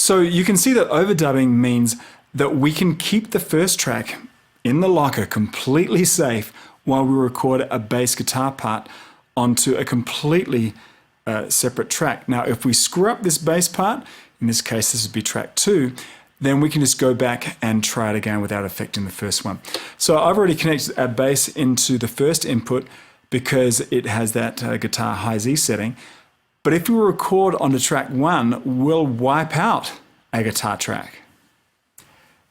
So you can see that overdubbing means that we can keep the first track in the locker completely safe while we record a bass guitar part onto a completely separate track. Now, if we screw up this bass part, in this case this would be track 2, then we can just go back and try it again without affecting the first one. So I've already connected our bass into the first input because it has that guitar high Z setting. But if we record onto track 1, we'll wipe out a guitar track.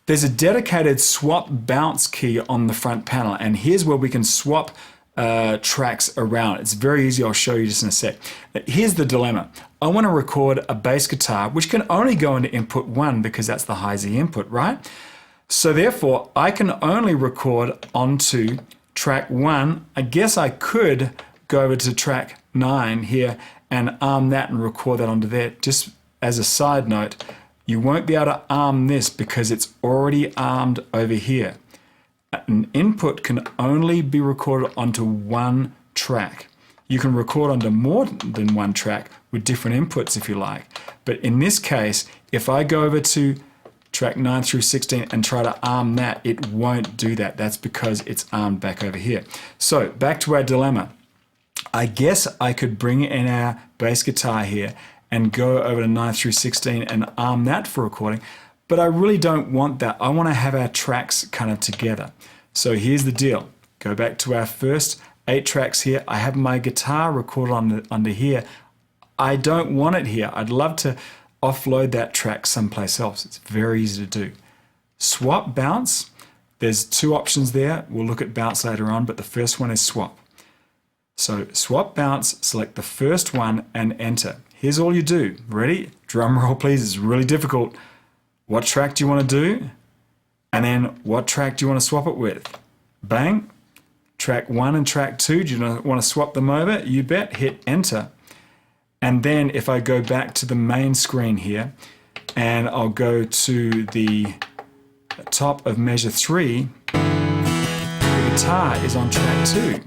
There's a dedicated swap bounce key on the front panel, and here's where we can swap tracks around. It's very easy. I'll show you just in a sec. Here's the dilemma. I want to record a bass guitar which can only go into input 1 because that's the high Z input, right? So therefore I can only record onto track 1. I guess I could go over to track 9 here and arm that and record that onto there. Just as a side note, you won't be able to arm this because it's already armed over here. An input can only be recorded onto one track. You can record onto more than one track with different inputs if you like. But in this case, if I go over to track 9 through 16 and try to arm that, it won't do that. That's because it's armed back over here. So back to our dilemma. I guess I could bring in our bass guitar here and go over to 9 through 16 and arm that for recording. But I really don't want that. I want to have our tracks kind of together. So here's the deal. Go back to our first 8 tracks here. I have my guitar recorded under here. I don't want it here. I'd love to offload that track someplace else. It's very easy to do. Swap bounce. There's 2 options there. We'll look at bounce later on, but the first one is swap. So swap bounce, select the first one and enter. Here's all you do. Ready? Drum roll please. It's really difficult. What track do you want to do? And then what track do you want to swap it with? Bang. Track 1 and track 2, do you want to swap them over? You bet. Hit enter. And then if I go back to the main screen here and I'll go to the top of measure 3, the guitar is on track 2.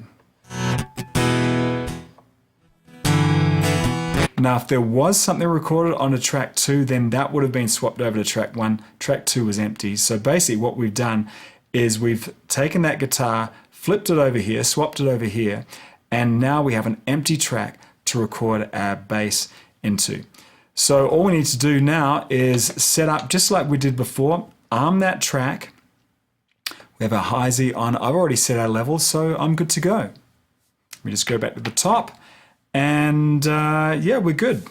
Now, if there was something recorded on a track 2, then that would have been swapped over to track 1. Track 2 was empty. So basically what we've done is we've taken that guitar, flipped it over here, swapped it over here, and now we have an empty track to record our bass into. So all we need to do now is set up, just like we did before, arm that track. We have our high Z on. I've already set our levels, so I'm good to go. We just go back to the top. And yeah, we're good.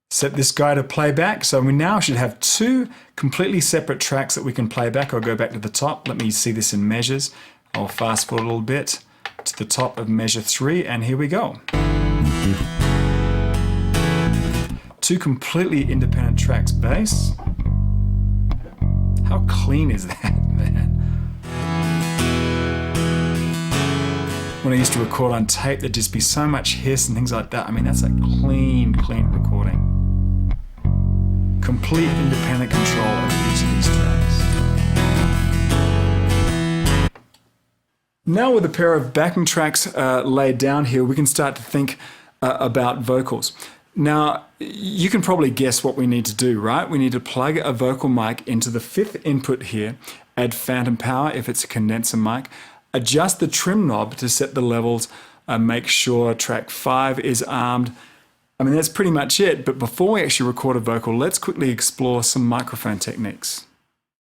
Set this guy to playback. So we now should have 2 completely separate tracks that we can play back. I'll go back to the top. Let me see this in measures. I'll fast forward a little bit to the top of measure 3, and here we go. 2 completely independent tracks bass. How clean is that, man? When I used to record on tape, there'd just be so much hiss and things like that. I mean, that's a clean recording. Complete independent control over each of these tracks. Now with a pair of backing tracks laid down here, we can start to think about vocals. Now, you can probably guess what we need to do, right? We need to plug a vocal mic into the 5th input here, add phantom power if it's a condenser mic, adjust the trim knob to set the levels, make sure track 5 is armed. I mean, that's pretty much it, but before we actually record a vocal, let's quickly explore some microphone techniques.